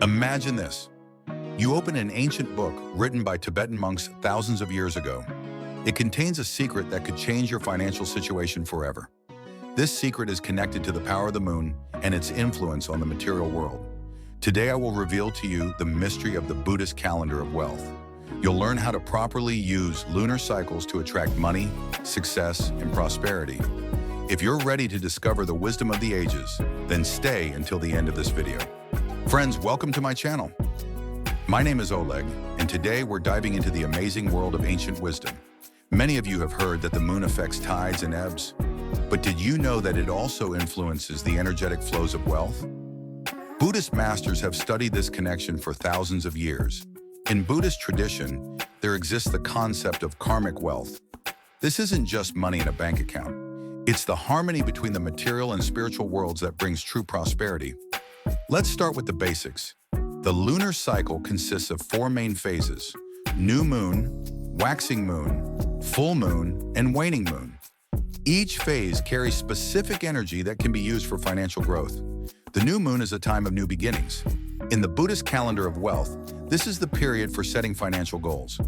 Imagine this. You open an ancient book written by Tibetan monks thousands of years ago. It contains a secret that could change your financial situation forever. This secret is connected to the power of the moon and its influence on the material world. Today I will reveal to you the mystery of the Buddhist calendar of wealth. You'll learn how to properly use lunar cycles to attract money, success, and prosperity. If you're ready to discover the wisdom of the ages, then stay until the end of this video. Friends, welcome to my channel. My name is Oleg, and today we're diving into the amazing world of ancient wisdom. Many of you have heard that the moon affects tides and ebbs, but did you know that it also influences the energetic flows of wealth? Buddhist masters have studied this connection for thousands of years. In Buddhist tradition, there exists the concept of karmic wealth. This isn't just money in a bank account. It's the harmony between the material and spiritual worlds that brings true prosperity. Let's start with the basics. The lunar cycle consists of 4 main phases: new moon, waxing moon, full moon, and waning moon. Each phase carries specific energy that can be used for financial growth. The new moon is a time of new beginnings. In the Buddhist calendar of wealth, this is the period for setting financial goals.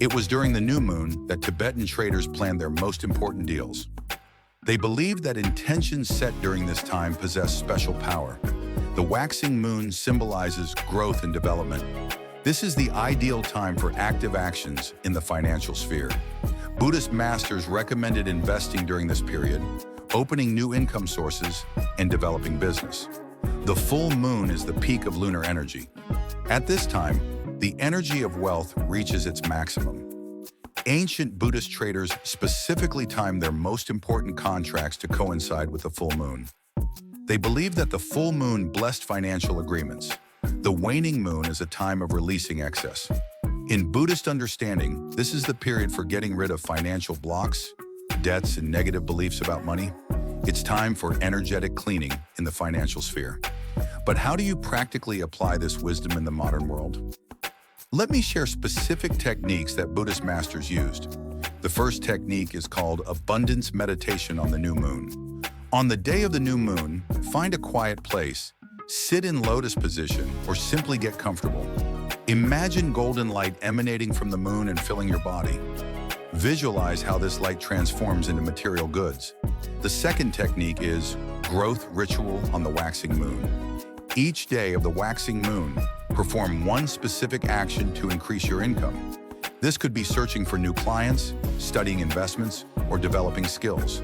It was during the new moon that Tibetan traders planned their most important deals. They believed that intentions set during this time possess special power. The waxing moon symbolizes growth and development. This is the ideal time for active actions in the financial sphere. Buddhist masters recommended investing during this period, opening new income sources, and developing business. The full moon is the peak of lunar energy. At this time, the energy of wealth reaches its maximum. Ancient Buddhist traders specifically timed their most important contracts to coincide with the full moon. They believed that the full moon blessed financial agreements. The waning moon is a time of releasing excess. In Buddhist understanding, this is the period for getting rid of financial blocks, debts, and negative beliefs about money. It's time for energetic cleaning in the financial sphere. But how do you practically apply this wisdom in the modern world? Let me share specific techniques that Buddhist masters used. The first technique is called abundance meditation on the new moon. On the day of the new moon, find a quiet place, sit in lotus position, or simply get comfortable. Imagine golden light emanating from the moon and filling your body. Visualize how this light transforms into material goods. The second technique is growth ritual on the waxing moon. Each day of the waxing moon, perform one specific action to increase your income. This could be searching for new clients, studying investments, or developing skills.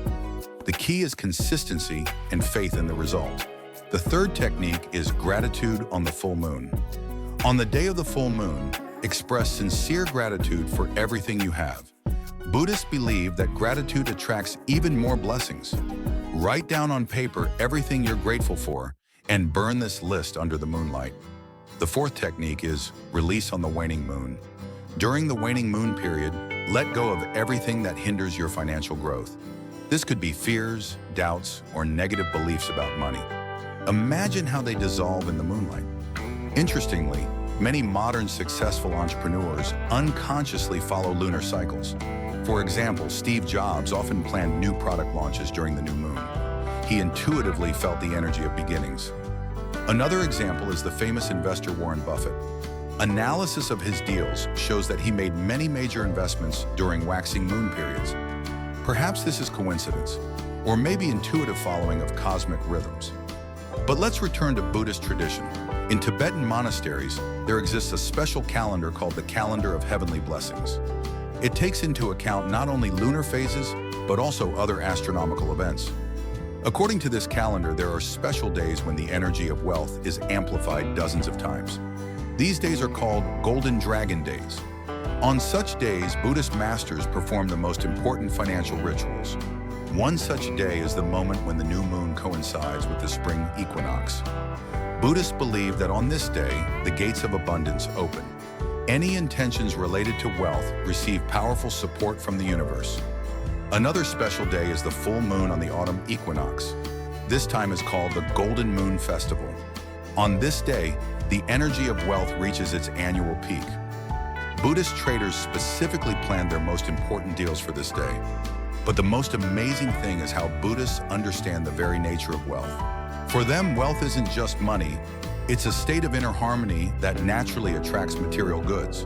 The key is consistency and faith in the result. The third technique is gratitude on the full moon. On the day of the full moon, express sincere gratitude for everything you have. Buddhists believe that gratitude attracts even more blessings. Write down on paper everything you're grateful for and burn this list under the moonlight. The fourth technique is release on the waning moon. During the waning moon period, let go of everything that hinders your financial growth. This could be fears, doubts, or negative beliefs about money. Imagine how they dissolve in the moonlight. Interestingly, many modern successful entrepreneurs unconsciously follow lunar cycles. For example, Steve Jobs often planned new product launches during the new moon. He intuitively felt the energy of beginnings. Another example is the famous investor Warren Buffett. Analysis of his deals shows that he made many major investments during waxing moon periods. Perhaps this is coincidence, or maybe intuitive following of cosmic rhythms. But let's return to Buddhist tradition. In Tibetan monasteries, there exists a special calendar called the Calendar of Heavenly Blessings. It takes into account not only lunar phases, but also other astronomical events. According to this calendar, there are special days when the energy of wealth is amplified dozens of times. These days are called Golden Dragon Days. On such days, Buddhist masters perform the most important financial rituals. One such day is the moment when the new moon coincides with the spring equinox. Buddhists believe that on this day, the gates of abundance open. Any intentions related to wealth receive powerful support from the universe. Another special day is the full moon on the autumn equinox. This time is called the Golden Moon Festival. On this day, the energy of wealth reaches its annual peak. Buddhist traders specifically planned their most important deals for this day. But the most amazing thing is how Buddhists understand the very nature of wealth. For them, wealth isn't just money, It's a state of inner harmony that naturally attracts material goods.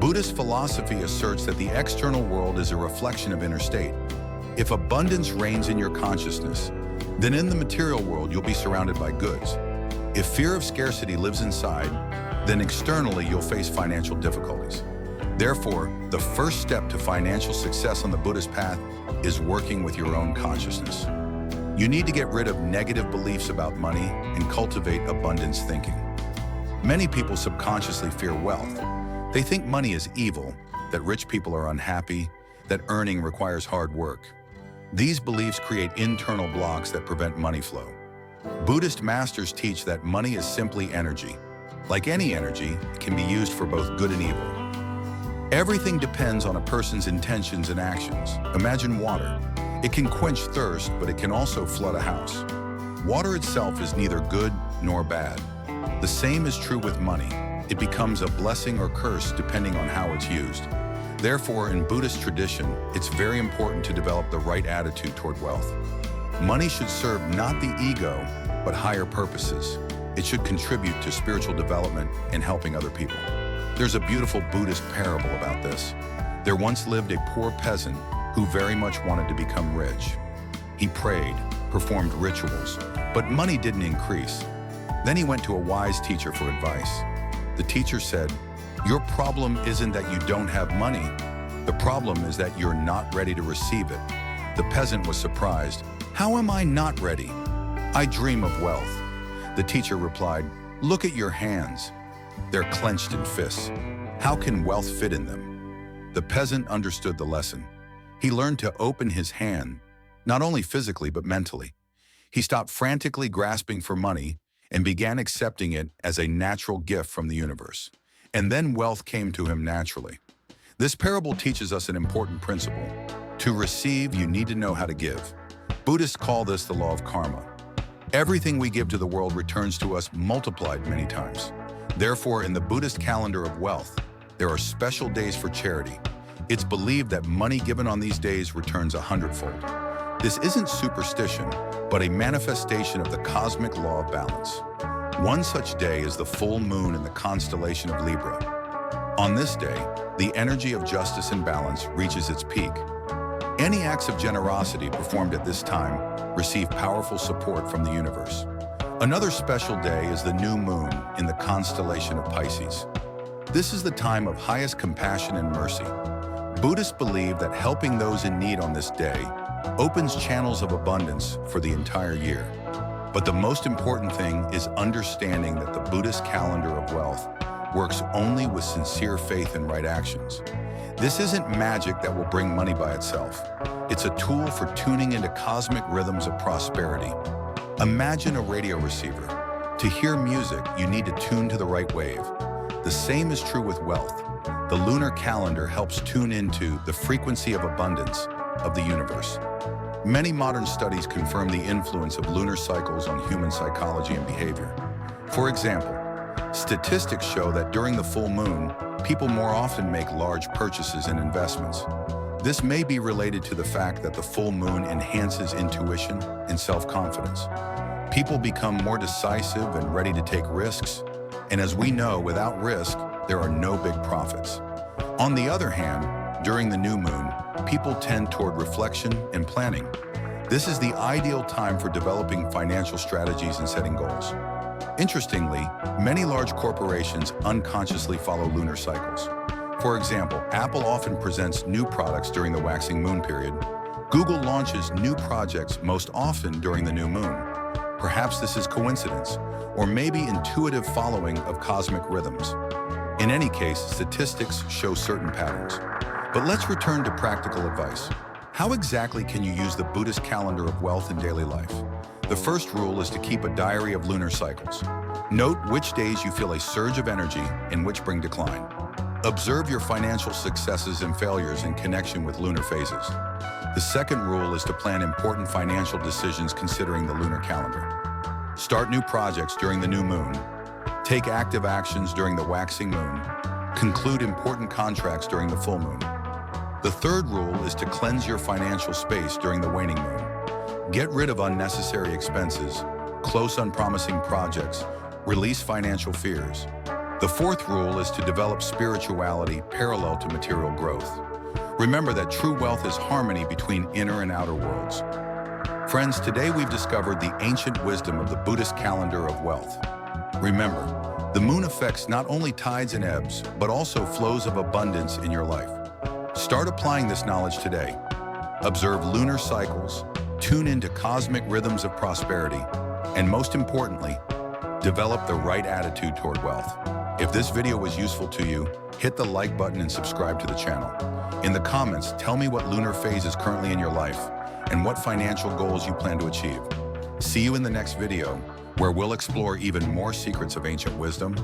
Buddhist philosophy asserts that the external world is a reflection of inner state. If abundance reigns in your consciousness, then in the material world you'll be surrounded by goods. If fear of scarcity lives inside, then externally you'll face financial difficulties. Therefore, the first step to financial success on the Buddhist path is working with your own consciousness. You need to get rid of negative beliefs about money and cultivate abundance thinking. Many people subconsciously fear wealth. They think money is evil, that rich people are unhappy, that earning requires hard work. These beliefs create internal blocks that prevent money flow. Buddhist masters teach that money is simply energy. Like any energy, it can be used for both good and evil. Everything depends on a person's intentions and actions. Imagine water. It can quench thirst, but it can also flood a house. Water itself is neither good nor bad. The same is true with money. It becomes a blessing or curse depending on how it's used. Therefore, in Buddhist tradition, it's very important to develop the right attitude toward wealth. Money should serve not the ego, but higher purposes. It should contribute to spiritual development and helping other people. There's a beautiful Buddhist parable about this. There once lived a poor peasant who very much wanted to become rich. He prayed, performed rituals, but money didn't increase. Then he went to a wise teacher for advice. The teacher said, "Your problem isn't that you don't have money. The problem is that you're not ready to receive it." The peasant was surprised. "How am I not ready? I dream of wealth." The teacher replied, "Look at your hands. They're clenched in fists. How can wealth fit in them?" The peasant understood the lesson. He learned to open his hand, not only physically but mentally. He stopped frantically grasping for money and began accepting it as a natural gift from the universe. And then wealth came to him naturally. This parable teaches us an important principle. To receive, you need to know how to give. Buddhists call this the law of karma. Everything we give to the world returns to us multiplied many times. Therefore, in the Buddhist calendar of wealth, there are special days for charity. It's believed that money given on these days returns 100-fold. This isn't superstition, but a manifestation of the cosmic law of balance. One such day is the full moon in the constellation of Libra. On this day, the energy of justice and balance reaches its peak. Any acts of generosity performed at this time receive powerful support from the universe. Another special day is the new moon in the constellation of Pisces. This is the time of highest compassion and mercy. Buddhists believe that helping those in need on this day opens channels of abundance for the entire year. But the most important thing is understanding that the Buddhist calendar of wealth works only with sincere faith and right actions. This isn't magic that will bring money by itself. It's a tool for tuning into cosmic rhythms of prosperity. Imagine a radio receiver. To hear music, you need to tune to the right wave. The same is true with wealth. The lunar calendar helps tune into the frequency of abundance of the universe. Many modern studies confirm the influence of lunar cycles on human psychology and behavior. For example, statistics show that during the full moon, people more often make large purchases and investments. This may be related to the fact that the full moon enhances intuition and self-confidence. People become more decisive and ready to take risks, and as we know, without risk, there are no big profits. On the other hand, during the new moon, people tend toward reflection and planning. This is the ideal time for developing financial strategies and setting goals. Interestingly, many large corporations unconsciously follow lunar cycles. For example, Apple often presents new products during the waxing moon period. Google launches new projects most often during the new moon. Perhaps this is coincidence, or maybe intuitive following of cosmic rhythms. In any case, statistics show certain patterns. But let's return to practical advice. How exactly can you use the Buddhist calendar of wealth in daily life? The first rule is to keep a diary of lunar cycles. Note which days you feel a surge of energy and which bring decline. Observe your financial successes and failures in connection with lunar phases. The second rule is to plan important financial decisions considering the lunar calendar. Start new projects during the new moon. Take active actions during the waxing moon. Conclude important contracts during the full moon. The third rule is to cleanse your financial space during the waning moon. Get rid of unnecessary expenses, close unpromising projects, Release financial fears. The fourth rule is to develop spirituality parallel to material growth. Remember that true wealth is harmony between inner and outer worlds. Friends, today we've discovered the ancient wisdom of the Buddhist calendar of wealth. Remember, the moon affects not only tides and ebbs, but also flows of abundance in your life. Start applying this knowledge today. Observe lunar cycles, tune into cosmic rhythms of prosperity, and most importantly, develop the right attitude toward wealth. If this video was useful to you, hit the like button and subscribe to the channel. In the comments, tell me what lunar phase is currently in your life and what financial goals you plan to achieve. See you in the next video, where we'll explore even more secrets of ancient wisdom